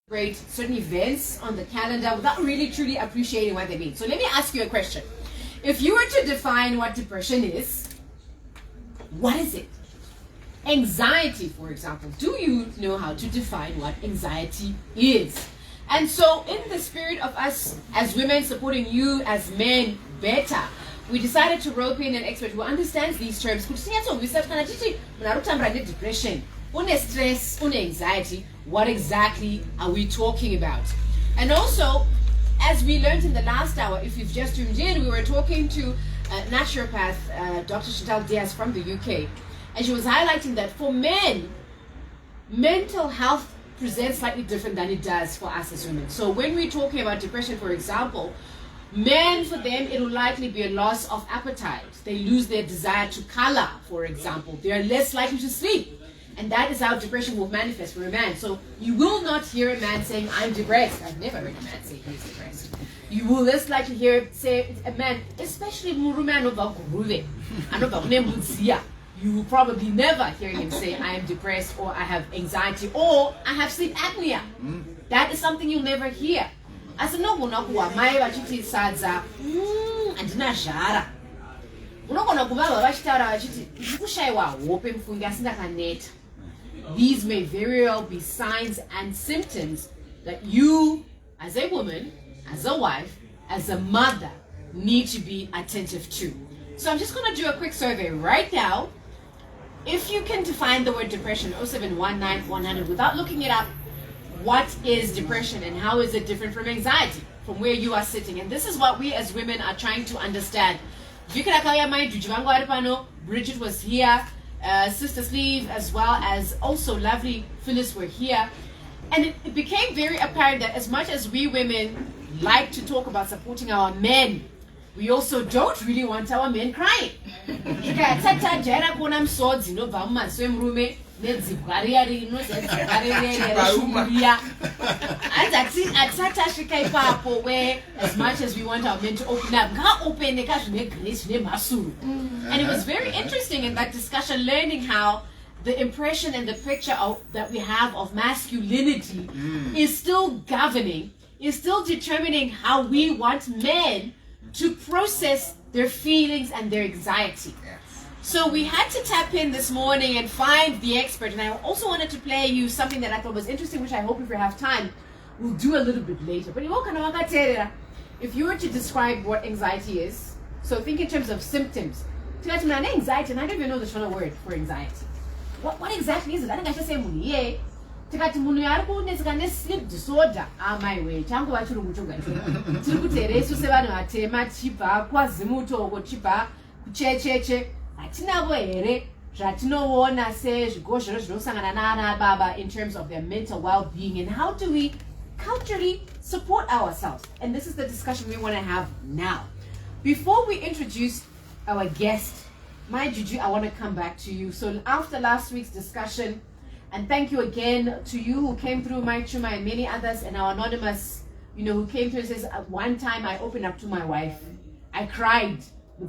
celebrate certain events on the calendar without really truly appreciating what they mean. So let me ask you a question. If you were to define what depression is, what is it? Anxiety, for example. Do you know how to define what anxiety is? And so in the spirit of us as women supporting you as men better, we decided to rope in an expert who understands these terms. Depression, stress, anxiety, what exactly are we talking about? And also, as we learned in the last hour, if you've just tuned in, we were talking to naturopath Dr. Chantal Diaz from the UK, and she was highlighting that for men, mental health presents slightly different than it does for us as women. So when we're talking about depression, for example, men, for them, it will likely be a loss of appetite. They lose their desire to color, for example. They are less likely to sleep. And that is how depression will manifest for a man. So you will not hear a man saying, I'm depressed. I've never heard a man say he's depressed. You will less likely hear say a man, especially you will probably never hear him say, I am depressed, or I have anxiety, or I have sleep apnea. That is something you'll never hear. As a noble nakuwa, my wachiti sadza, andinajara. Unokona kubaba wachitara wachiti, kushaiwa wope mfungi asinda kaneta. These may very well be signs and symptoms that you, as a woman, as a wife, as a mother, need to be attentive to. So I'm just going to do a quick survey right now. If you can define the word depression, 0719-100, without looking it up, what is depression and how is it different from anxiety, from where you are sitting? And this is what we as women are trying to understand. Bridget was here, Sister Sleeve, as well as also lovely Phyllis were here. And it became very apparent that as much as we women like to talk about supporting our men, we also don't really want our men crying. As much as we want our men to open up, and it was very interesting in that discussion, learning how the impression and the picture that we have of masculinity is still governing, is still determining how we want men to process their feelings and their anxiety. So we had to tap in this morning and find the expert. And I also wanted to play you something that I thought was interesting, which I hope if we have time, we'll do a little bit later. But if you were to describe what anxiety is, so think in terms of symptoms. Anxiety, and I don't even know the Shona word for anxiety. What exactly is it? I think I should say muniye. Sleep disorder. My way. Chango wachuru Tirukuteresu sebano atema chipa kwa zimuto oko chipa checheche. Atinabo ere zvatinoona sezvigozhero zvinosangana nana baba in terms of their mental well-being, and how do we culturally support ourselves? And this is the discussion we want to have now. Before we introduce our guest, my Juju, I want to come back to you. So after last week's discussion, and thank you again to you who came through, my Chuma and many others, and our anonymous, who came through and says, at one time I opened up to my wife. I cried. She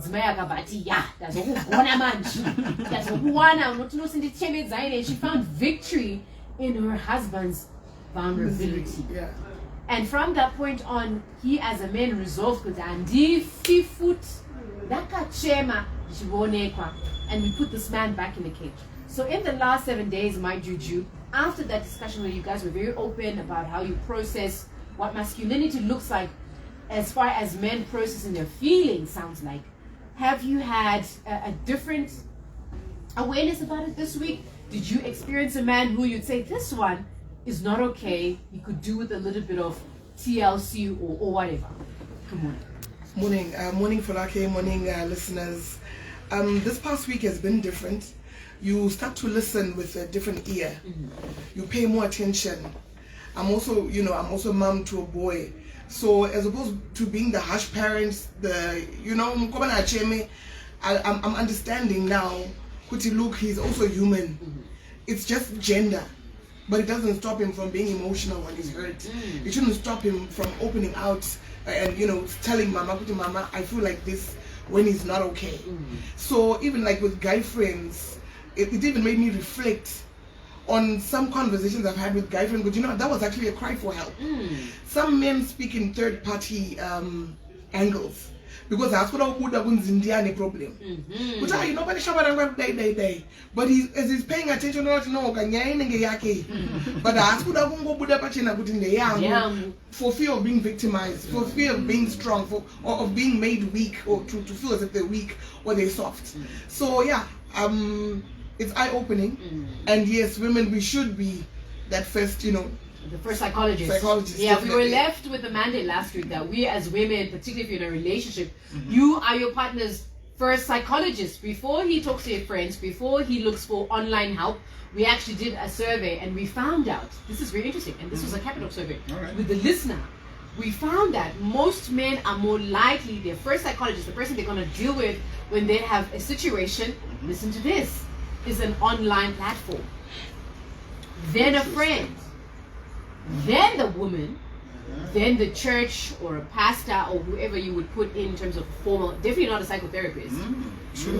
found victory in her husband's vulnerability. Yeah. And from that point on, he as a man resolved and we put this man back in the cage. So in the last 7 days, my Juju, after that discussion where you guys were very open about how you process what masculinity looks like as far as men processing their feelings sounds like, have you had a different awareness about it this week? Did you experience a man who you'd say, this one is not okay, he could do with a little bit of TLC or whatever? Come on. Morning Falake, morning listeners. This past week has been different. You start to listen with a different ear. You pay more attention. I'm also a mom to a boy. So as opposed to being the harsh parents, I'm understanding now, look, he's also human. It's just gender. But it doesn't stop him from being emotional when he's hurt. It shouldn't stop him from opening out and telling mama, I feel like this when he's not okay. So even like with guy friends, it even made me reflect on some conversations I've had with guy friends, but you know, that was actually a cry for help. Some men speak in third party angles. Because that's what I would have Indiana problem. Which I you know but but as he's paying attention not know but that's what I won't go Buddha Pachina put in the young for fear of being victimized, for fear of being strong, or of being made weak, or to feel as if they're weak or they're soft. So yeah, it's eye-opening, and yes, women, we should be that first, you know, the first psychologist. Yeah, definitely. we were left with the mandate last week that we as women, particularly if you're in a relationship, you are your partner's first psychologist. Before he talks to your friends, before he looks for online help, we actually did a survey and we found out, this is very interesting, and this was a Capital survey with the listener. We found that most men are more likely, their first psychologist, the person they're going to deal with when they have a situation, listen to this, is an online platform. Then a friend. Then the woman, then the church or a pastor or whoever you would put in terms of formal, definitely not a psychotherapist.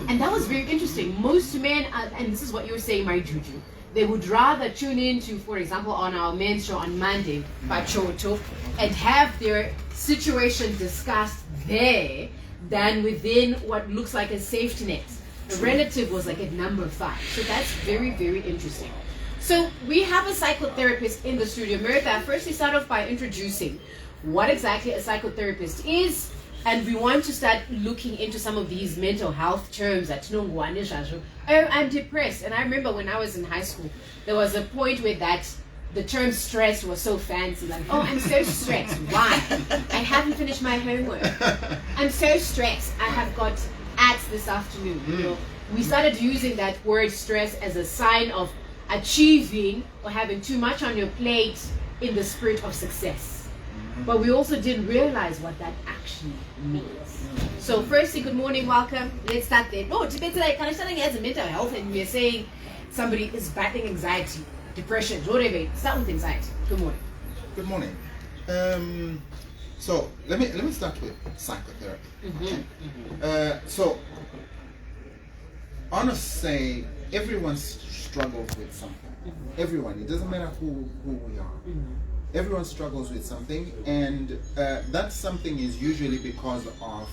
And that was very interesting. Most men, and this is what you were saying, my Juju, they would rather tune into, for example, on our men's show on Monday, Pachoto, and have their situation discussed there than within what looks like a safety net. A relative was like at number 5. So that's very, very interesting. So we have a psychotherapist in the studio. Meritha, first we start off by introducing what exactly a psychotherapist is, and we want to start looking into some of these mental health terms that I'm depressed. And I remember when I was in high school, there was a point where the term stress was so fancy, like, oh, I'm so stressed. Why? I haven't finished my homework. I'm so stressed. I have got ads this afternoon. You know, we started using that word stress as a sign of achieving or having too much on your plate in the spirit of success. But we also didn't realize what that actually means. So firstly, good morning, welcome. Let's start there. No, today kind of starting as a mental health, and we're saying somebody is battling anxiety, depression, whatever. Start with anxiety. Good morning. Good morning. So let me start with psychotherapy. So I want to say everyone struggles with something. Everyone. It doesn't matter who we are. Everyone struggles with something, and that something is usually because of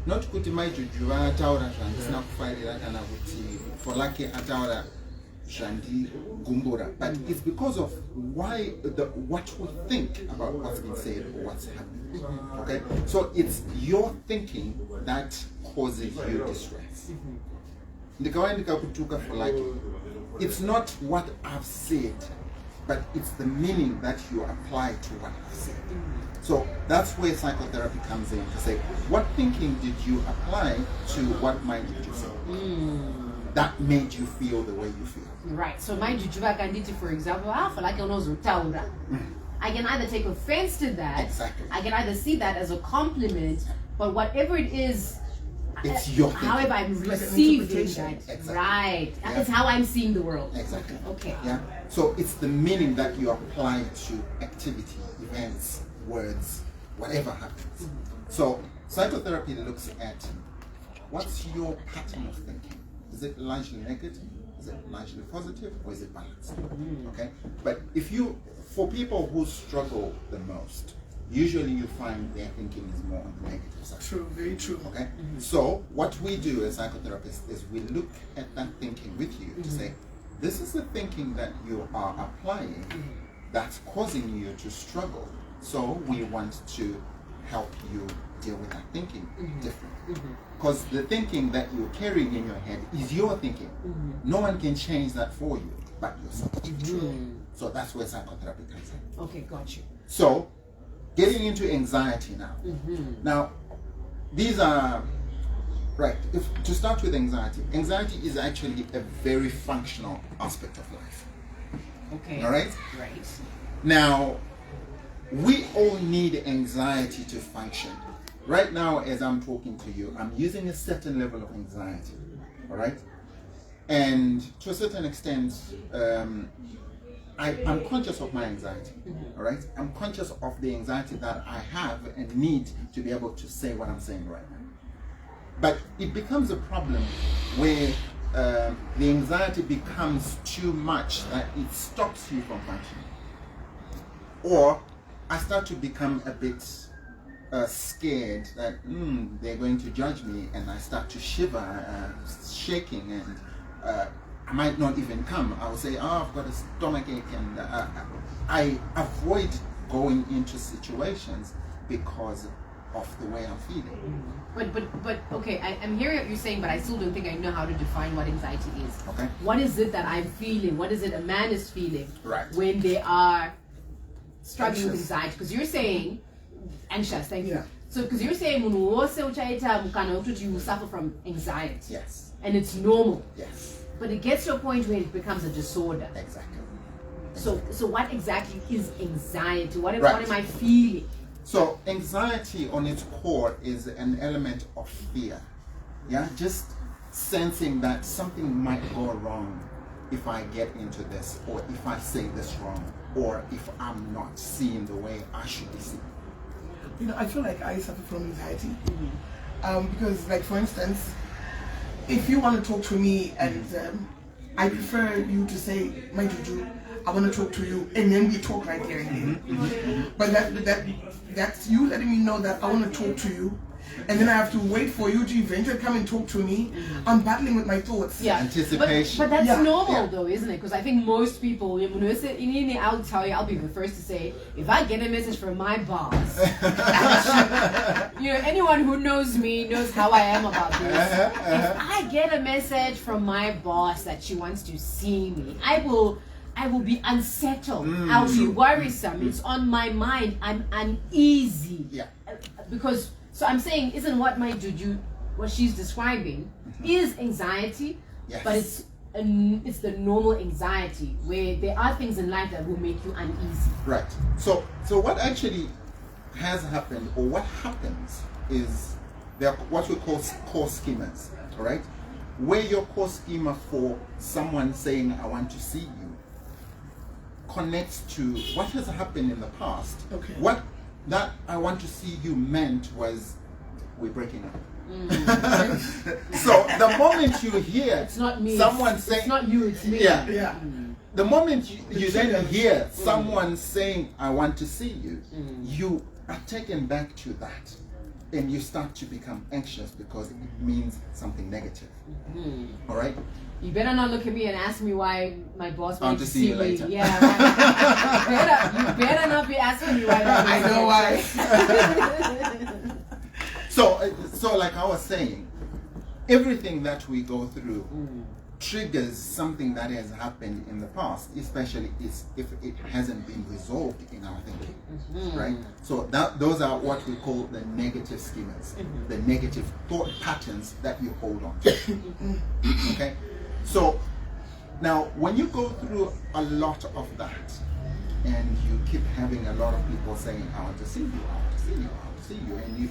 not kuti maijuju ataura zvandisina kufarira kana kuti for luck ataura zvandigumbura, but it's because of what we think about what's been said or what's happening. Okay, so it's your thinking that causes you distress. For like, it's not what I've said, but it's the meaning that you apply to what I've said. So that's where psychotherapy comes in to say, what thinking did you apply to what mind did you say? That made you feel the way you feel. Right. So mind you, for example, I feel like I can either take offense to that, Exactly. I can either see that as a compliment, but whatever it is, It's your thinking. however I'm like an receiving interpretation. that. Exactly. Right. Yeah. It's how I'm seeing the world. Exactly. Okay. Yeah. So it's the meaning that you apply to activity, events, words, whatever happens. So psychotherapy looks at what's your pattern of thinking. Is it largely negative? Is it largely positive? Or is it balanced? Okay. But for people who struggle the most, usually you find their thinking is more on the negative side. True, very true. Okay? So what we do as psychotherapists is we look at that thinking with you to say, this is the thinking that you are applying that's causing you to struggle. So we want to help you deal with that thinking differently. Because the thinking that you're carrying in your head is your thinking. No one can change that for you but yourself. So that's where psychotherapy comes in. Okay, got you. So getting into anxiety now. Now, these are, right, to start with anxiety is actually a very functional aspect of life. Okay. All right? Right. Now, we all need anxiety to function. Right now, as I'm talking to you, I'm using a certain level of anxiety. All right? And to a certain extent, I'm conscious of my anxiety, all right? I'm conscious of the anxiety that I have and need to be able to say what I'm saying right now. But it becomes a problem where the anxiety becomes too much that it stops you from functioning. Or I start to become a bit scared that they're going to judge me, and I start to shiver, shaking, and I might not even come. I will say, oh, I've got a stomachache, and I avoid going into situations because of the way I'm feeling. But okay, I'm hearing what you're saying, but I still don't think I know how to define what anxiety is. Okay. What is it that I'm feeling? What is it a man is feeling Right. when they are struggling with Anxious. anxiety? Because you're saying anxious, thank you. Yeah. So because you're saying you suffer from anxiety, Yes. and it's normal, Yes. but it gets to a point where it becomes a disorder. Exactly. So what exactly is anxiety? What Right. am I feeling? So anxiety on its core is an element of fear. Yeah, just sensing that something might go wrong if I get into this, or if I say this wrong, or if I'm not seen the way I should be seen. You know, I feel like I suffer from anxiety. Because, like, for instance, if you want to talk to me and I prefer you to say, my Juju, I want to talk to you, and then we talk right there and then. But that's you letting me know that I want to talk to you, and then I have to wait for you to eventually come and talk to me. I'm battling with my thoughts. Yeah, Anticipation. But that's Yeah. normal Yeah. though, isn't it? Because I think most people, I'll tell you, I'll be the first to say, if I get a message from my boss, anyone who knows me knows how I am about this. If I get a message from my boss that she wants to see me, I will be unsettled. I'll be worrisome. It's on my mind. I'm uneasy. Yeah. Because, so I'm saying, isn't what my Juju, what she's describing, is anxiety, Yes. but it's the normal anxiety where there are things in life that will make you uneasy. Right. So what actually has happened, or what happens, is there are what we call core schemas. All right. Where your core schema for someone saying I want to see you connects to what has happened in the past. Okay. What that I want to see you meant was we're breaking up. So the moment you hear It's not me. someone it's saying, not you. It's me. yeah, Yeah. the moment you then triggers. hear someone saying I want to see you, you are taken back to that, and you start to become anxious because it means something negative. All right. You better not look at me and ask me why my boss I want wants to see you me. later. Yeah. you better not be asking me why. I know why. So like I was saying, everything that we go through triggers something that has happened in the past, especially if it hasn't been resolved in our thinking, right? So those are what we call the negative schemas, the negative thought patterns that you hold on to. Okay, so now when you go through a lot of that, and you keep having a lot of people saying, I want to see you, I want to see you, I want to see you, and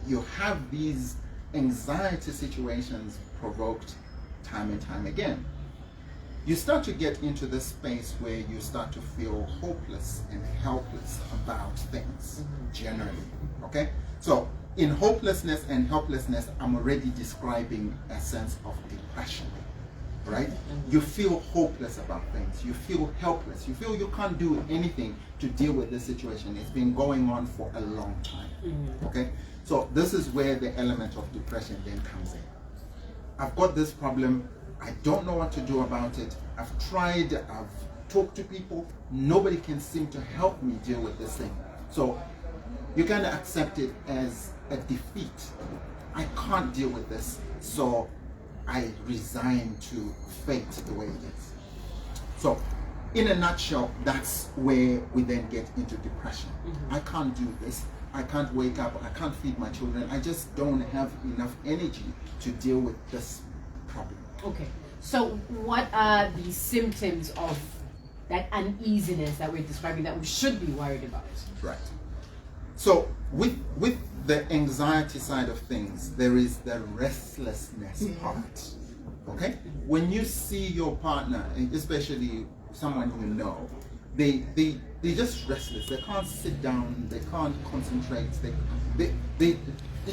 you have these anxiety situations provoked time and time again, you start to get into this space where you start to feel hopeless and helpless about things generally. Okay, so in hopelessness and helplessness, I'm already describing a sense of depression, right? You feel hopeless about things, you feel helpless, you feel you can't do anything to deal with this situation. It's been going on for a long time. Okay, so this is where the element of depression then comes in. I've got this problem, I don't know what to do about it. I've tried, I've talked to people, nobody can seem to help me deal with this thing. So you kind of accept it as a defeat. I can't deal with this, so I resign to fate the way it is. So in a nutshell, that's where we then get into depression. I can't do this. I can't wake up, I can't feed my children, I just don't have enough energy to deal with this problem. Okay, so what are the symptoms of that uneasiness that we're describing that we should be worried about? Right. So with the anxiety side of things, there is the restlessness part. Okay? When you see your partner, and especially someone you know, they they're just restless. They can't sit down. They can't concentrate. They're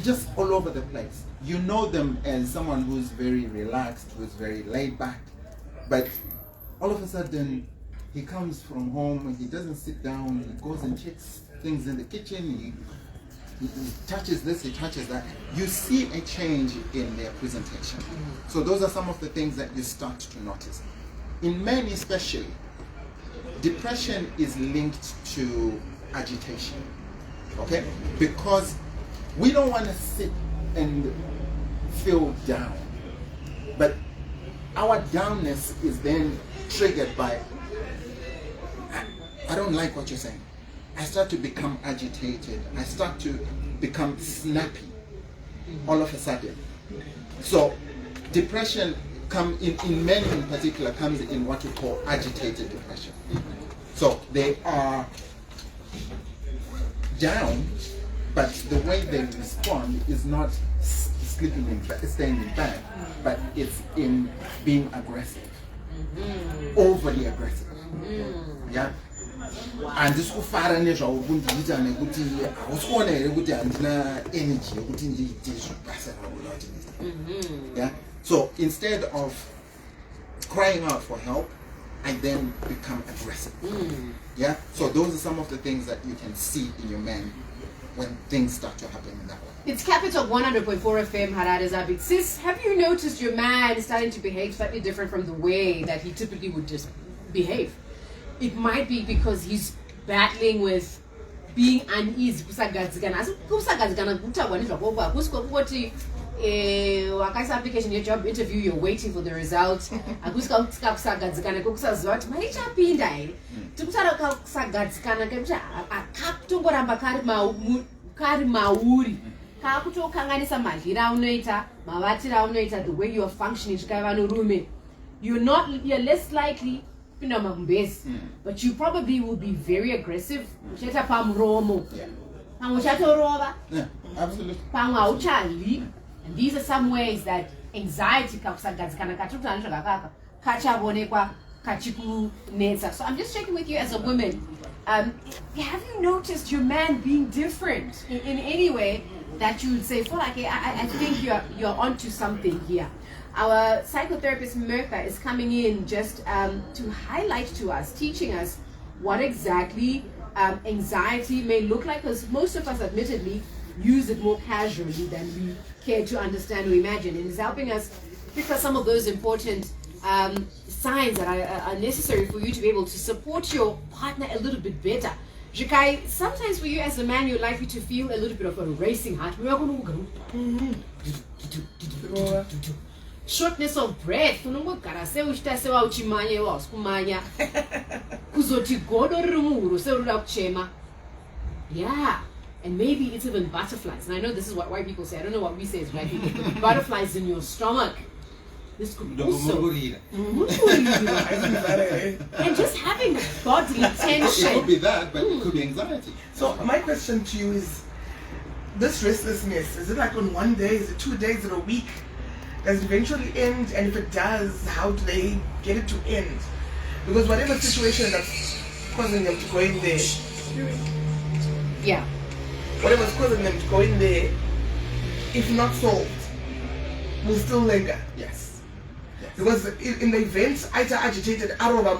just all over the place. You know them as someone who's very relaxed, who's very laid back, but all of a sudden he comes from home, he doesn't sit down, he goes and checks things in the kitchen, he touches this, he touches that. You see a change in their presentation. So those are some of the things that you start to notice. In men especially, depression is linked to agitation, okay? Because we don't want to sit and feel down, but our downness is then triggered by, I don't like what you're saying. I start to become agitated. I start to become snappy all of a sudden. So depression in men in particular comes in what we call agitated depression. So they are down, but the way they respond is not sleeping in bed, staying in bed, but it's in being aggressive, overly aggressive. Yeah. Andisukufara nezvaubundiita nekuti hausiona here kuti handina energy yekuti ndiite zvibasa ravo. Yeah. So instead of crying out for help, I then become aggressive. Yeah. So those are some of the things that you can see in your men when things start to happen in that way. It's Capital 100.4 FM, Harare Zabit. Sis, have you noticed your man starting to behave slightly different from the way that he typically would just behave? It might be because he's battling with being uneasy. Wakaisa application your job interview, you're waiting for the result. The way you are functioning, you're less likely, but you probably will be very aggressive. Yeah, absolutely. And these are some ways that anxiety. So I'm just checking with you as a woman. Have you noticed your man being different in any way that you would say, I think you're onto something here? Our psychotherapist Mirka is coming in just to highlight to us, teaching us what exactly anxiety may look like, because most of us admittedly use it more casually than we care to understand or imagine, and is helping us pick up some of those important signs that are necessary for you to be able to support your partner a little bit better. Jikai, sometimes for you as a man, you're likely to feel a little bit of a racing heart. Shortness of breath. Yeah. And maybe it's even butterflies. And I know this is what white people say. I don't know what we say as white people. Butterflies in your stomach. This could also... and just having bodily tension. It could be that, but it could be anxiety. So my question to you is, this restlessness, is it like on one day, is it 2 days, or a week? Does it eventually end? And if it does, how do they get it to end? Because whatever situation that's causing them to go in there, yeah, whatever's causing them to go in there, if not solved, will still linger. Yes. Because in the event, I agitated, I don't know,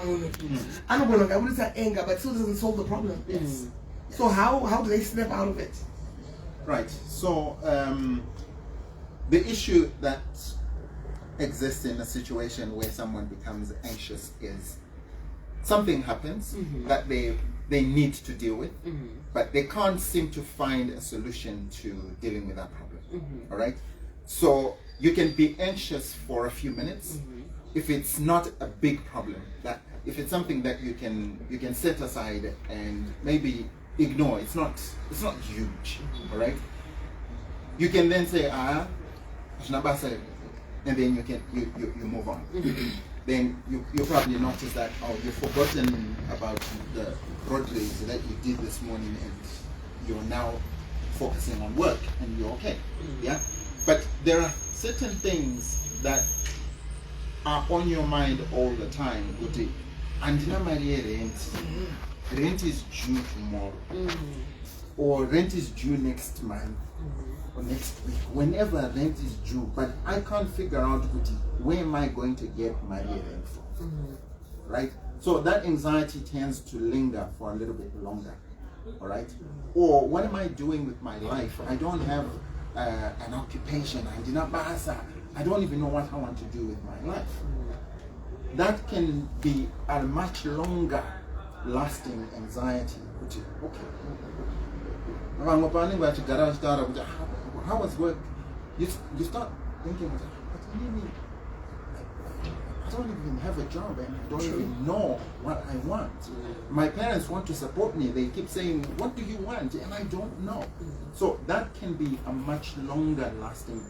I wouldn't say anger, but it still doesn't solve the problem. Yes. So how do they snap out of it? Right. So the issue that exists in a situation where someone becomes anxious is something happens that they need to deal with, but they can't seem to find a solution to dealing with that problem. All right. So you can be anxious for a few minutes if it's not a big problem. That if it's something that you can set aside and maybe ignore. It's not huge. All right. You can then say and then you move on. Then you probably notice that you've forgotten about the road race that you did this morning, and you're now focusing on work, and you're okay. Yeah. But there are certain things that are on your mind all the time. rent is due tomorrow, or rent is due next month, or next week, whenever rent is due, but I can't figure out where am I going to get my rent from, right? So that anxiety tends to linger for a little bit longer, all right? Or what am I doing with my life? I don't have an occupation. I don't even know what I want to do with my life. That can be a much longer lasting anxiety. Okay. How was work? You start thinking, what do you mean? I don't even have a job and I don't even know what I want. My parents want to support me. They keep saying, what do you want? And I don't know. So that can be a much longer lasting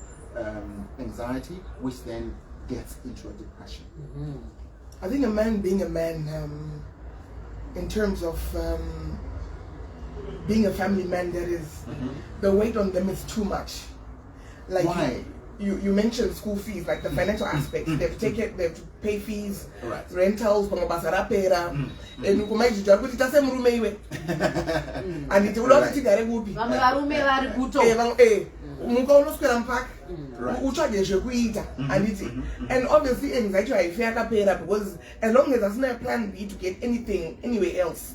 anxiety, which then gets into a depression. I think a man being a man, in terms of being a family man, that is, the weight on them is too much. Like why? You mentioned school fees, like the financial aspect. They have to take it, they have to pay fees, right. Rentals, and you come out to put it as a room and it will not take a movie. And obviously anxiety I fear because as long as there's no plan B to get anything anywhere else,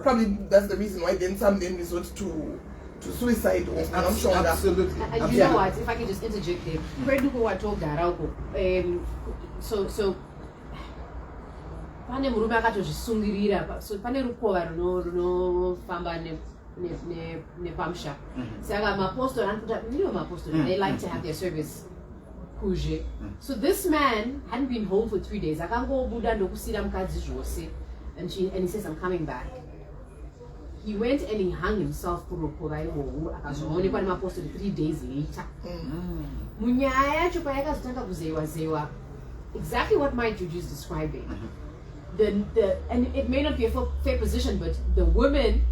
probably that's the reason why then some then resort to suicide or absolutely. You know what? If I can just interject there, where do I talk that? So pane murume akatozvisungirira so pane rukova runofamba nepamsha saka mapostori anokuta ndiwo mapostori they like to have their service kuzhe. So this man hadn't been home for 3 days, akangobuda ndokusira mukadzi zvose, and he says, I'm coming back. He went and he hung himself kurukova iwowu akazoonekwa nemapostori 3 days later. Munyaya yacho payakazotanga kuzewa exactly what my Juju is describing. And it may not be a fair position, but the women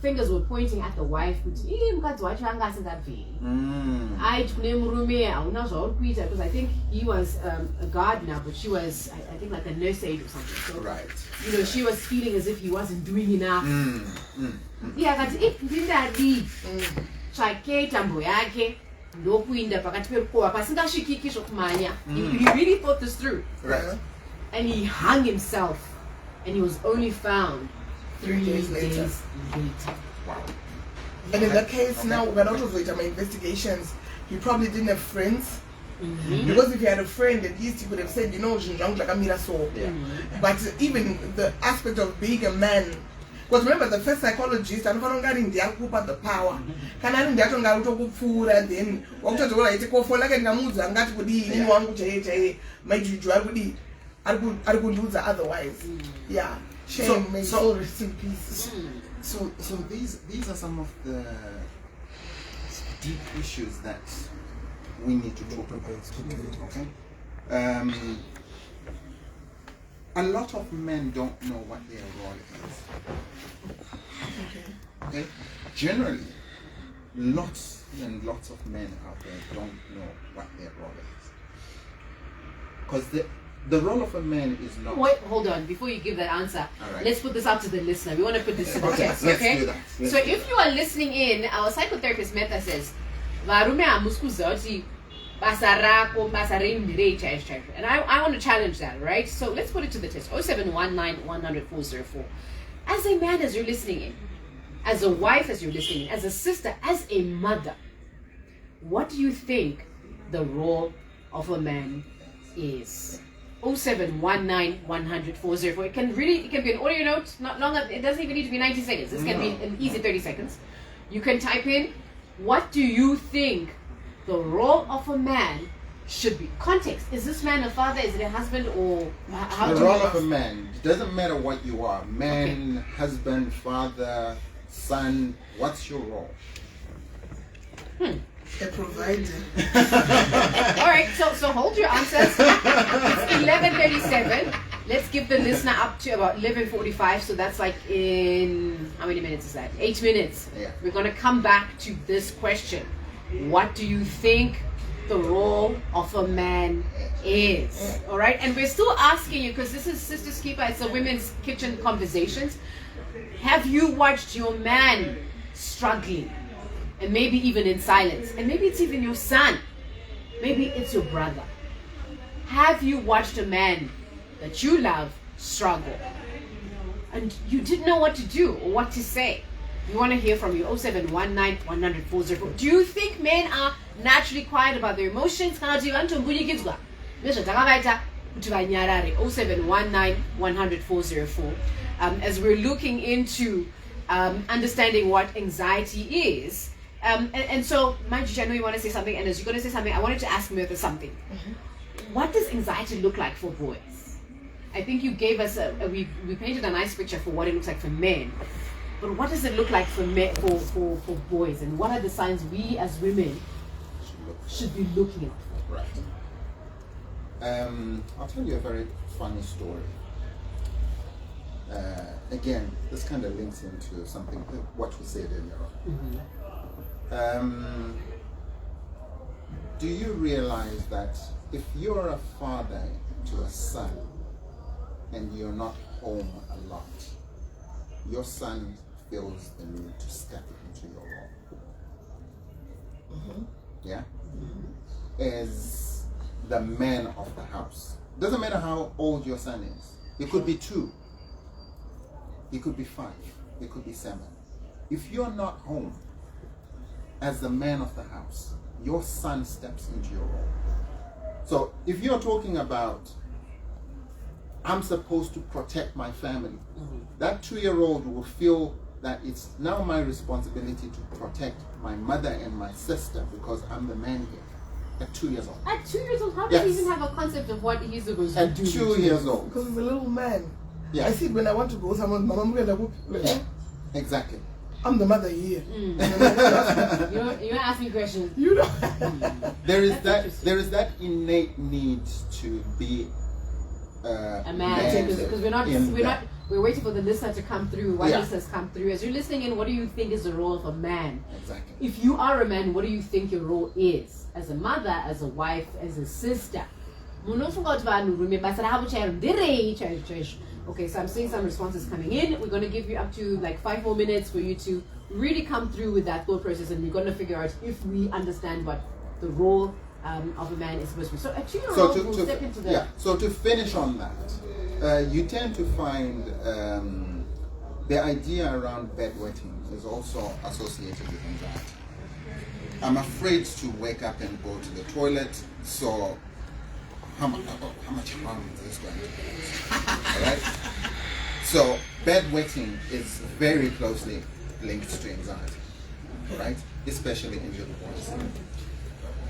fingers were pointing at the wife, because I think he was a gardener, but she was, I think, like a nurse aide or something. So, right. You know, she was feeling as if he wasn't doing enough. Yeah, but if ndingadii chake tambo yake ndokuinda pakati perukowa pasingashikiki zvokumanya. He really thought this through. Right. And he hung himself, and he was only found 3 days later. Wow. And in that case, now when I was later my investigations, he probably didn't have friends. Because if he had a friend, at least he could have said, you know, but even the aspect of being a man, because remember the first psychologist, and the power. Can I then I could lose otherwise. Yeah. Shame, may soul rest in peace. So these are some of the deep issues that we need to talk about. Okay. A lot of men don't know what their role is. Okay. Generally, lots and lots of men out there don't know what their role is. Because the role of a man is not... Wait, hold on. Before you give that answer, right. Let's put this out to the listener. We want to put this to the test, Let's okay? do that. So if you are listening in, our psychotherapist Meta says, and I want to challenge that, right? So let's put it to the test. 0719 100 404. As a man, as you're listening in, as a wife, as you're listening in, as a sister, as a mother, what do you think the role of a man is? 0719 100 404. It can be an audio note, not longer. It doesn't even need to be 90 seconds. This can be an easy 30 seconds. You can type in, what do you think the role of a man should be? Context. Is this man a father? Is it a husband? Or how the role of a man, it doesn't matter what you are. Man, husband, father, son. What's your role? A provider. All right, so hold your answers. It's 11:37. Let's give the listener up to about 11:45. So that's like in, how many minutes is that? 8 minutes. Yeah. We're going to come back to this question. What do you think the role of a man is? All right, and we're still asking you, because this is Sisters Keeper. It's a women's kitchen conversations. Have you watched your man struggling? And maybe even in silence. And maybe it's even your son. Maybe it's your brother. Have you watched a man that you love struggle? And you didn't know what to do or what to say. We want to hear from you. 0719 100 404. Do you think men are naturally quiet about their emotions? 0719 100 404. As we're looking into understanding what anxiety is. And so, Manjush, I know you want to say something, and as you're going to say something, I wanted to ask Mirtha something. What does anxiety look like for boys? I think you gave us we painted a nice picture for what it looks like for men. But what does it look like for men, for boys, and what are the signs we as women should be looking at? Right. I'll tell you a very funny story. Again, this kind of links into something what we said earlier on. Do you realize that if you're a father to a son and you're not home a lot, your son feels the need to step into your role? Yeah? As the man of the house. Doesn't matter how old your son is. He could be 2. He could be 5. He could be 7. If you're not home as the man of the house, your son steps into your role. So if you're talking about, I'm supposed to protect my family, that 2-year-old will feel that it's now my responsibility to protect my mother and my sister because I'm the man here. At 2 years old. At 2 years old, how does he even have a concept of what he's supposed to do? At 2 years old. Because he's a little man. Yeah. I see it when I want to go somewhere, my mom gonna go. Exactly. I'm the mother here. You don't ask me questions. You know. There is that innate need to be A man, because we're waiting for the listener to come through. What listeners come through? As you're listening in, what do you think is the role of a man? Exactly. If you are a man, what do you think your role is? As a mother, as a wife, as a sister? Okay, so I'm seeing some responses coming in. We're going to give you up to like 5 more minutes for you to really come through with that thought process, and we're going to figure out if we understand what the role of a man is supposed to be. So a 2-year-old will step into that. Yeah, so to finish on that, you tend to find the idea around bedwetting is also associated with anxiety. I'm afraid to wake up and go to the toilet, so how much harm is this going to cause? Alright? So bedwetting is very closely linked to anxiety, right? Especially in little boys.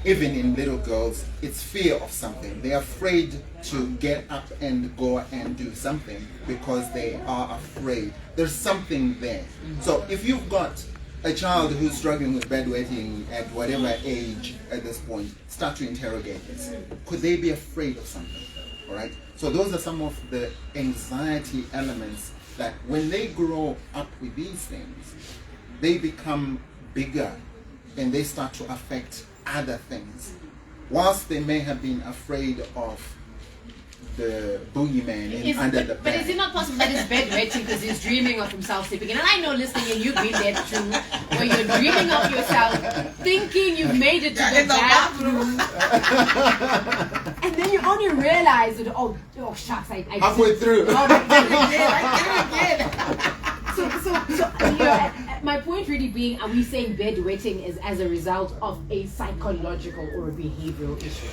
Even in little girls, it's fear of something. They're afraid to get up and go and do something because they are afraid. There's something there. So if you've got a child who's struggling with bedwetting at whatever age at this point, start to interrogate this. Could they be afraid of something? All right? So those are some of the anxiety elements that when they grow up with these things, they become bigger and they start to affect other things. Whilst they may have been afraid of the boogeyman under the bed. But is it not possible that it's bedwetting because he's dreaming of himself sleeping? And I know listening and you've been there too, where you're dreaming of yourself, thinking you've made it to the bathroom, and then you only realize that, oh shucks, I halfway through. Oh, I did it again. So my point really being, are we saying bedwetting is as a result of a psychological or a behavioral issue?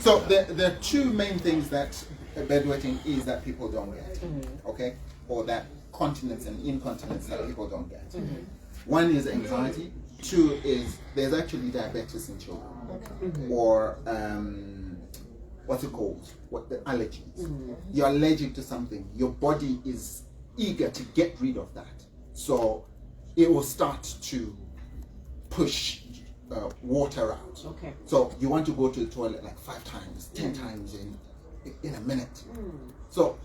So there are 2 main things that bedwetting is that people don't get, okay? Or that continence and incontinence that people don't get. One is anxiety. 2 is there's actually diabetes in children, or what's it called? The allergies. You're allergic to something. Your body is eager to get rid of that, so it will start to push water out. Okay. So you want to go to the toilet like 5 times, 10 times in a minute. So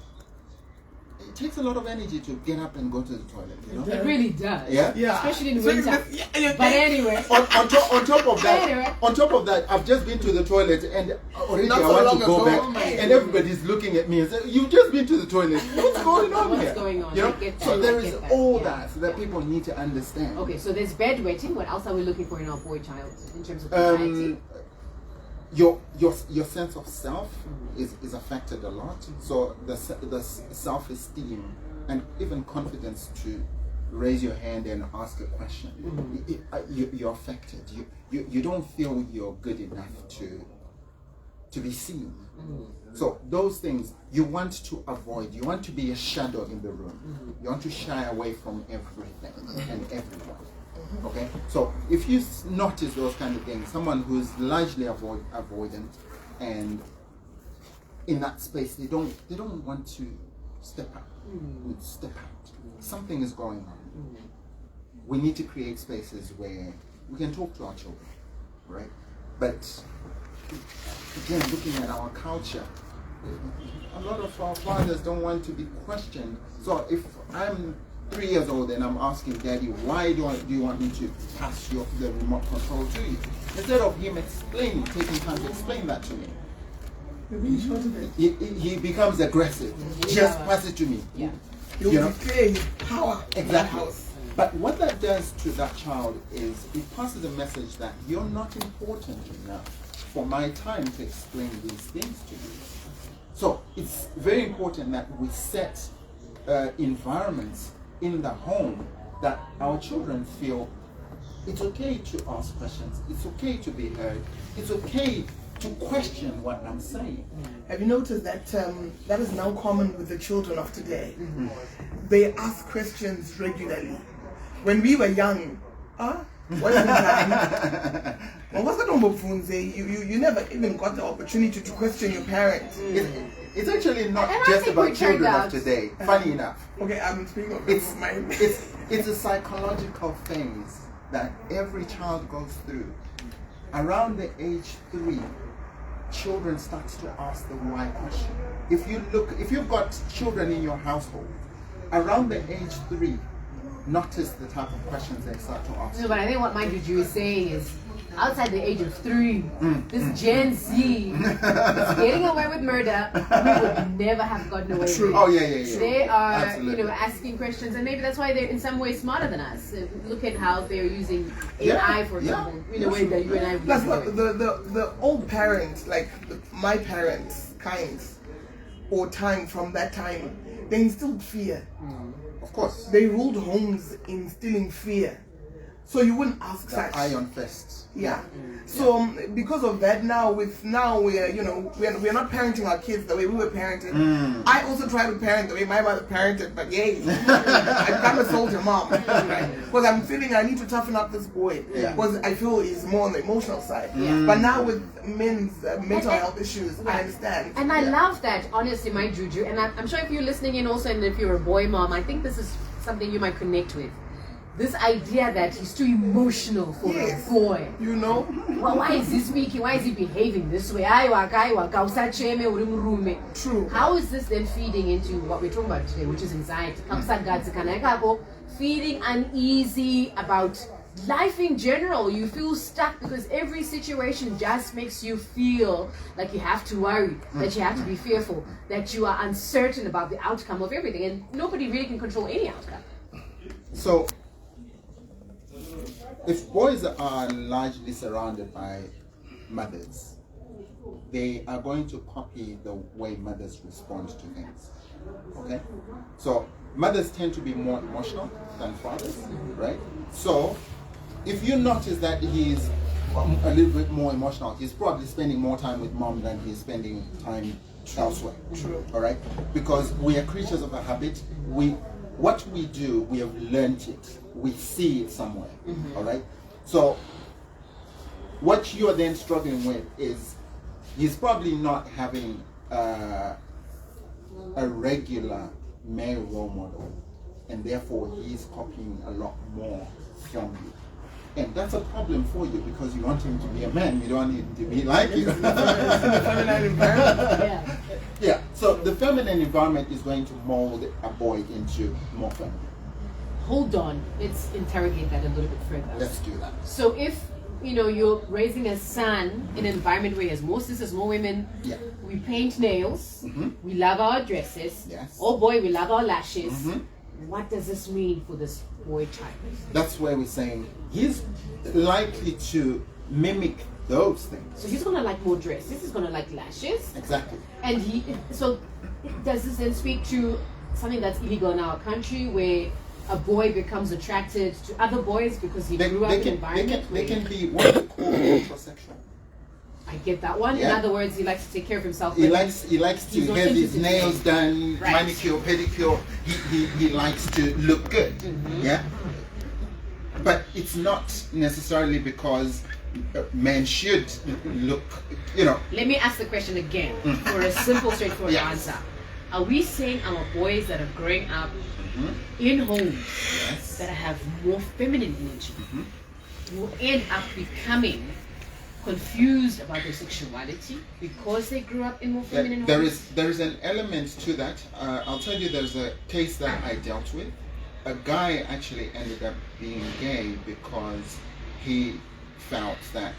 it takes a lot of energy to get up and go to the toilet. You know? It really does. Yeah. Yeah. Especially in So winter. yeah, But anyway. On top of that, Anyway. on top of that, I've just been to the toilet and already Not I so want long to go ago. back, Oh my and everybody's looking at me and saying, "You've just been to the toilet. What's going on What's here?" going on? You know? I get that. So there I is get that. all Yeah. that people need to understand. Okay, so there's bedwetting. What else are we looking for in our boy child in terms of anxiety? Your sense of self is affected a lot. So the self-esteem and even confidence to raise your hand and ask a question, you're affected. You don't feel you're good enough to be seen. So those things you want to avoid. You want to be a shadow in the room. You want to shy away from everything and everyone. Okay, so if you notice those kind of things, someone who's largely avoidant, and in that space they don't want to step out. Something is going on. We need to create spaces where we can talk to our children, right? But again, looking at our culture, a lot of our fathers don't want to be questioned. So if I'm 3 years old and I'm asking Daddy, why do you want me to pass the remote control to you? Instead of him taking time to explain that to me, he becomes aggressive. Just pass it to me. Yeah. You declare his power. Exactly. But what that does to that child is it passes a message that you're not important enough for my time to explain these things to you. So it's very important that we set environments in the home that our children feel it's okay to ask questions, it's okay to be heard, it's okay to question what I'm saying. Have you noticed that that is now common with the children of today? They ask questions regularly. When we were young, what is that? You never even got the opportunity to question your parents. It's actually not And I just think about we turned children of out- today. Funny enough, Okay, I'm speaking of mine. it's a psychological phase that every child goes through. Around the age 3, children start to ask the why question. If you've got children in your household, around the age 3, notice the type of questions they start to ask. No, but I think what Mind Juju is saying is, outside the age of 3, this Gen Z is getting away with murder. We would never have gotten away with it. Oh yeah. They are, Absolutely. asking questions, and maybe that's why they're in some ways smarter than us. Look at how they're using AI, for example, in a way that you and I Plus, would the old parents, like my parents, or time from that time, they instilled fear. Of course. They ruled homes instilling fear. So you wouldn't ask The such. iron fists. Yeah. So because of that, now we're we're not parenting our kids the way we were parented. I also try to parent the way my mother parented, but yay, I become a soldier mom, right? Because I'm feeling I need to toughen up this boy because I feel he's more on the emotional side. But now with men's mental health issues, I understand. And I love that, honestly, my Juju. And I'm sure if you're listening in also, and if you're a boy mom, I think this is something you might connect with. This idea that he's too emotional for a boy. You know? Well, why is he speaking? Why is he behaving this way? True. How is this then feeding into what we're talking about today, which is anxiety? Feeling uneasy about life in general. You feel stuck because every situation just makes you feel like you have to worry, that you have to be fearful, that you are uncertain about the outcome of everything, and nobody really can control any outcome. So, if boys are largely surrounded by mothers, they are going to copy the way mothers respond to things. Okay? So, mothers tend to be more emotional than fathers, right? So, if you notice that he's a little bit more emotional, he's probably spending more time with mom than he's spending time elsewhere. True. All right? Because we are creatures of a habit. What we do, we have learned it. We see it somewhere. All right? So, what you are then struggling with is he's probably not having a regular male role model, and therefore he's copying a lot more from you. And that's a problem for you because you want him to be a man. You don't want him to be like you. Feminine environment. Yeah. Yeah. So the feminine environment is going to mold a boy into more feminine. Hold on. Let's interrogate that a little bit further. Let's do that. So if you're raising a son in an environment where he has more sisters, more women, Yeah. we paint nails, we love our dresses. Yes. Oh boy, we love our lashes. Mhm. What does this mean for this boy child? That's where we're saying he's likely to mimic those things. So he's gonna like more dresses. He's gonna like lashes, Exactly. and does this then speak to something that's illegal in our country, where a boy becomes attracted to other boys because he grew up in an environment they where can be what we call heterosexual. I get that one. Yeah. In other words, he likes to take care of himself. He but likes to he's not have his interested in nails it. done, Right. manicure, pedicure. He likes to look good. Yeah. But it's not necessarily because men should look, Let me ask the question again for a simple, straightforward Yeah. answer. Are we saying our boys that are growing up in homes Yes. that have more feminine energy will end up becoming confused about their sexuality because they grew up in more feminine homes? There is an element to that. I'll tell you, there's a case that I dealt with. A guy actually ended up being gay because he felt that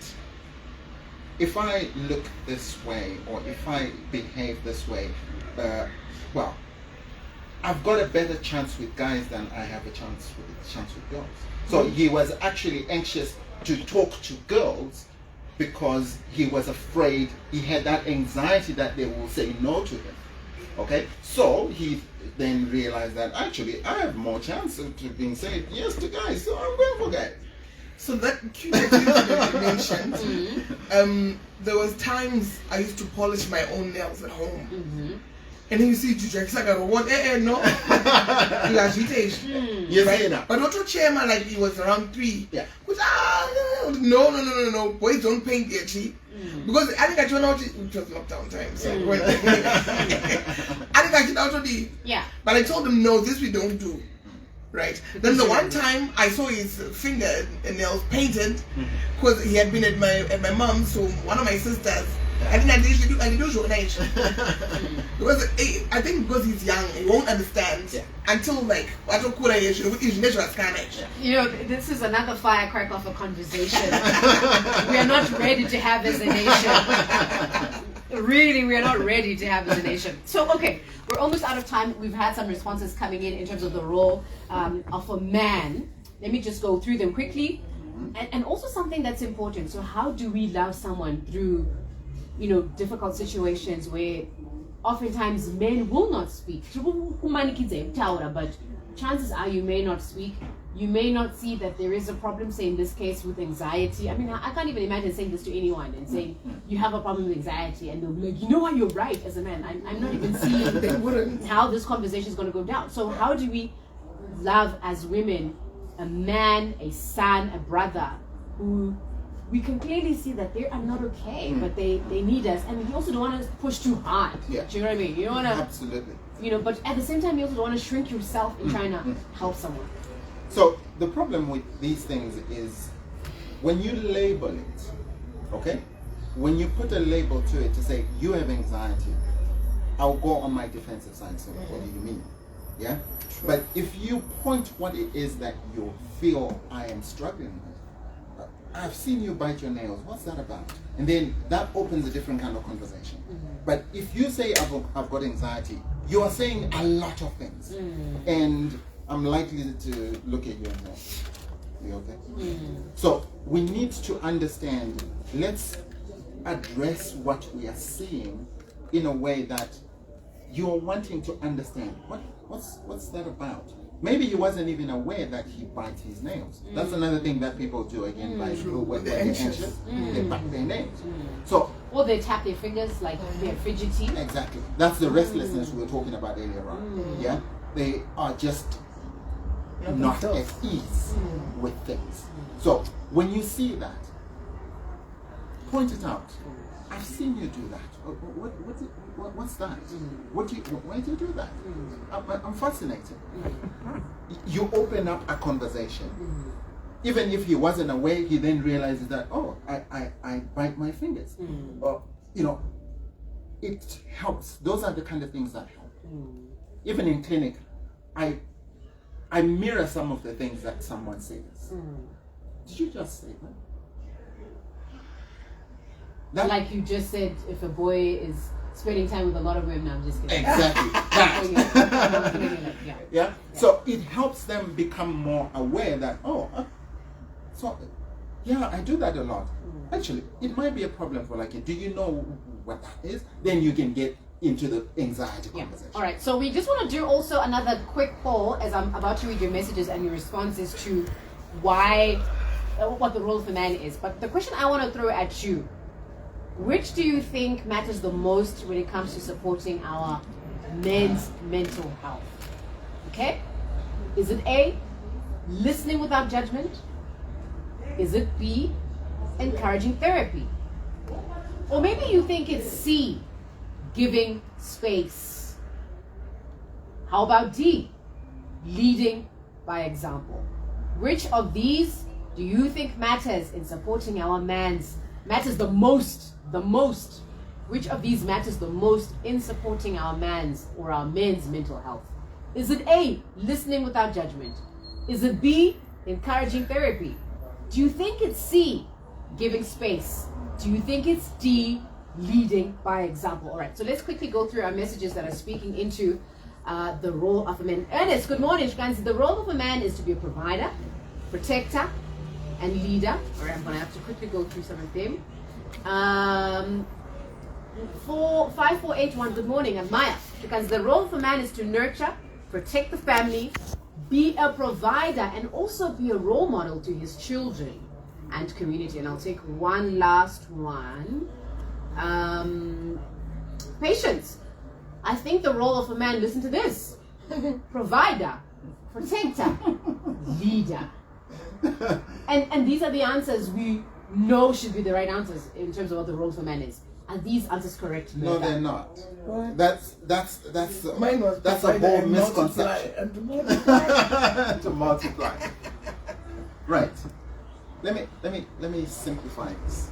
if I look this way or if I behave this way, well, I've got a better chance with guys than I have a chance with girls. So he was actually anxious to talk to girls because he was afraid, he had that anxiety that they will say no to him. Okay, so he then realized that actually I have more chance of being saying yes to guys, so I'm going for guys. So that cute that you mentioned, there was times I used to polish my own nails at home. And then you see Juju, it's like I don't want no. You agitation. You say that. But not to chairman like he was around 3. Yeah. Which no. Boys don't paint their cheek. Because I think I went out, it was lockdown time. So I think I get out of the. Yeah. But I told them no, this we don't do. Right. Then the one time I saw his finger and nails painted, because he had been at my mom's, so one of my sisters. I didn't show age. Because I think because he's young, he won't understand until like this is another firecracker of a conversation we are not ready to have as a nation. Really, we are not ready to have as a nation. So, okay, we're almost out of time. We've had some responses coming in terms of the role of a man. Let me just go through them quickly. And also something that's important. So how do we love someone through difficult situations where oftentimes men will not speak? But chances are you may not speak. You may not see that there is a problem, say in this case with anxiety. I mean, I can't even imagine saying this to anyone and saying you have a problem with anxiety and they'll be like, you know what, you're right as a man. I'm not even seeing how this conversation is going to go down. So how do we love as women a man, a son, a brother who we can clearly see that they are not okay, but they need us, and we also don't want to push too hard. Yeah. Do you know what I mean? You don't want to, Absolutely. but at the same time, you also don't want to shrink yourself in trying to help someone. So the problem with these things is when you label it, okay? When you put a label to it to say you have anxiety, I'll go on my defensive side. So what do you mean? Yeah. True. But if you point what it is that you feel I am struggling with, I've seen you bite your nails. What's that about? And then that opens a different kind of conversation. But if you say I've got anxiety, you are saying a lot of things, and I'm likely to look at you and go, "You okay?" So we need to understand. Let's address what we are seeing in a way that you are wanting to understand. What's that about? Maybe he wasn't even aware that he bites his nails. That's another thing that people do again by when they're anxious. They bite their nails. So, or they tap their fingers like they're fidgety. Exactly. That's the restlessness we were talking about earlier on. Yeah? They are just not at ease with things. So, when you see that, point it out. I've seen you do that. What's that? Why do you do that? I'm fascinated. You open up a conversation. even if he wasn't aware, he then realizes that, oh, I bite my fingers. Or, you know, it helps. Those are the kind of things that help. Even in clinic, I mirror some of the things that someone says. Did you just say that? Like you just said, if a boy is spending time with a lot of women, I'm just kidding. Exactly. That. Yeah. Yeah. So it helps them become more aware that, so yeah, I do that a lot. Actually, it might be a problem for like, do you know what that is? Then you can get into the anxiety conversation. All right. So we just want to do also another quick poll as I'm about to read your messages and your responses to what the role of a man is. But the question I want to throw at you: which do you think matters the most when it comes to supporting our men's mental health? Okay? Is it A, listening without judgment? Is it B, encouraging therapy? Or maybe you think it's C, giving space. How about D, leading by example? Which of these do you think matters in supporting our matters the most? Which of these matters the most in supporting our men's mental health? Is it A, listening without judgment? Is it B, encouraging therapy? Do you think it's C, giving space? Do you think it's D, leading by example? All right, so let's quickly go through our messages that are speaking into the role of a man. Ernest, good morning, Shkansi. The role of a man is to be a provider, protector, and leader. All right, I'm going to have to quickly go through some of them. 5481, good morning, and Maya. Because the role of a man is to nurture, protect the family, be a provider, and also be a role model to his children and community. And I'll take one last one. Patience. I think the role of a man, listen to this: provider, protector, leader. And these are the answers we know should be the right answers in terms of what the role of a man is. Are these answers correct? No, they're not. What? That's Mine was that's a provide whole and misconception. multiply and to multiply. To multiply. Right. Let me simplify this.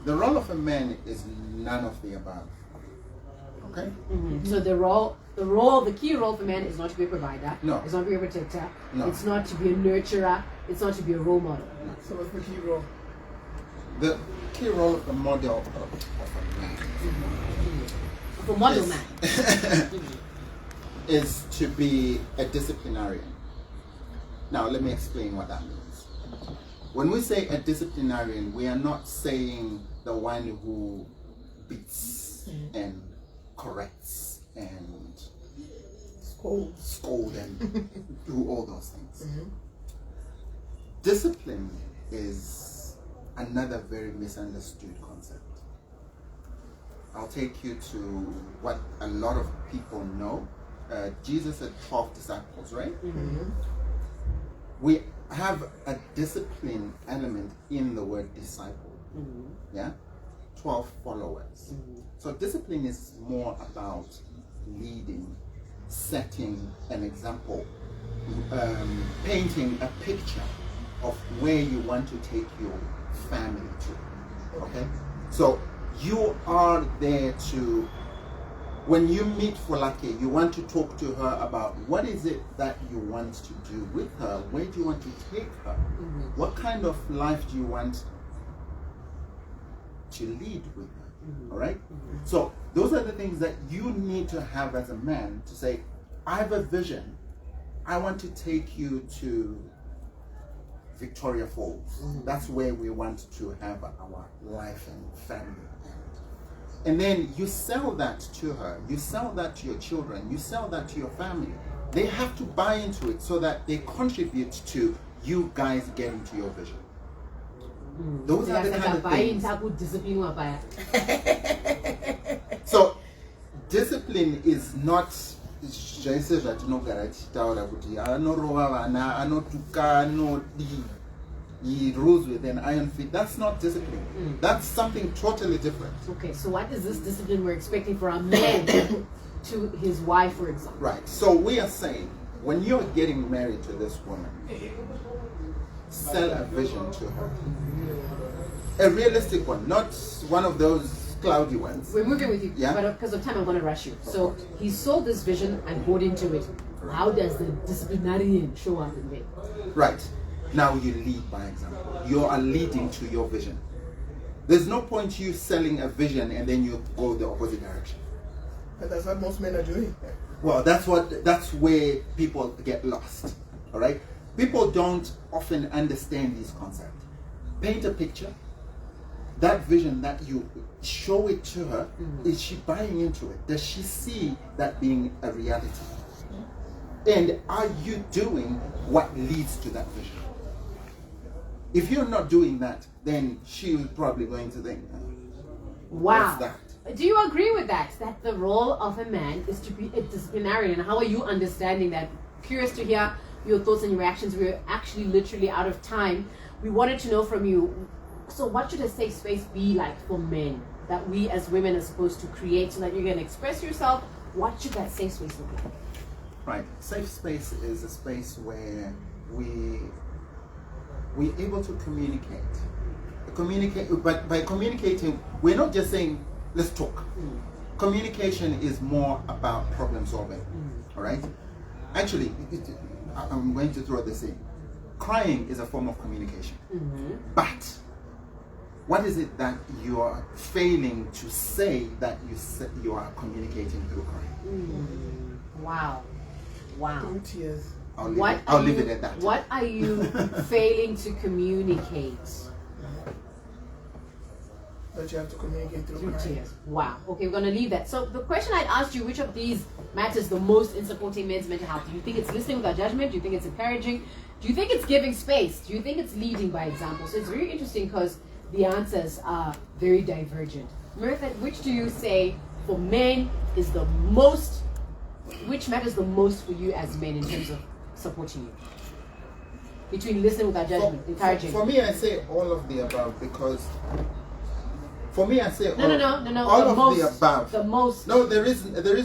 The role of a man is none of the above. Okay? So the key role for man is not to be a provider. No. It's not to be a protector. No. It's not to be a nurturer. It's not to be a role model. So what's the key role? The key role of the model of a man For model man. is to be a disciplinarian. Now, let me explain what that means. When we say a disciplinarian, we are not saying the one who beats and corrects and scold and do all those things. Discipline is another very misunderstood concept. I'll take you to what a lot of people know. Jesus had 12 disciples, right? We have a discipline element in the word disciple. Yeah? 12 followers. So discipline is more about leading, setting an example, painting a picture of where you want to take your family to. Okay? So you are there to, when you meet Folake, you want to talk to her about what is it that you want to do with her, where do you want to take her, what kind of life do you want to lead with her. All right? So those are the things that you need to have as a man to say, I have a vision. I want to take you to Victoria Falls. That's where we want to have our life and family. And then you sell that to her, you sell that to your children, you sell that to your family. They have to buy into it so that they contribute to you guys getting to your vision. Those are the kind of things. So discipline is not he rules with an iron fist. That's not discipline. That's something totally different. Okay, so what is this discipline we're expecting for a man to his wife, for example? Right. So we are saying when you're getting married to this woman, sell a vision to her. A realistic one, not one of those cloudy ones. We're moving with you, Yeah. but because of time, I'm going to rush you. So he sold this vision and bought into it. How does the disciplinarian show up in there? Right. Now you lead by example. You are leading to your vision. There's no point you selling a vision and then you go the opposite direction. But that's what most men are doing. Well, that's where people get lost. All right? People don't often understand these concepts. Paint a picture. That vision that you show it to her, is she buying into it? Does she see that being a reality? And are you doing what leads to that vision? If you're not doing that, then she's probably going to think, Wow. what's that? Do you agree with that? That the role of a man is to be a disciplinarian? How are you understanding that? Curious to hear your thoughts and your reactions. We're actually literally out of time. We wanted to know from you, so what should a safe space be like for men that we as women are supposed to create so that you can express yourself? What should that safe space look like? Right. Safe space is a space where we're able to communicate. But by communicating, we're not just saying, let's talk. Communication is more about problem solving. All right? Actually, I'm going to throw this in. Crying is a form of communication. But what is it that you are failing to say that you are communicating through crying? Wow. Wow. Through tears. I'll leave it at that. What are you failing to communicate? That you have to communicate through crying. Tears. Wow. Okay, we're gonna leave that. So the question I'd asked you, which of these matters the most in supporting men's mental health? Do you think it's listening without judgment? Do you think it's encouraging? Do you think it's giving space? Do you think it's leading by example? So it's very interesting because the answers are very divergent. Mirtha, which do you say for men is the most, which matters the most for you as men in terms of supporting you? Between listening without judgment, encouraging. For me, I say all of the above because. For me, I say No. all the of most, the above. The most. No, there is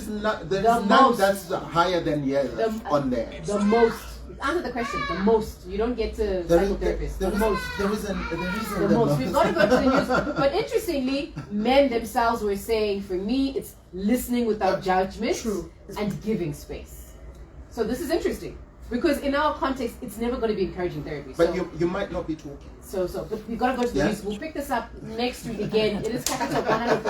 none most. that's higher than the others on there. The most. Answer the question. The most. You don't get to psychotherapist. The most. There isn't The most. We've got to go to the news. But interestingly, men themselves were saying, for me, it's listening without judgment True. and giving space. So this is interesting. Because in our context, it's never going to be encouraging therapy. But So, you might not be talking. but we've got to go to the Yeah. news. We'll pick this up next week again. It is Capital 100.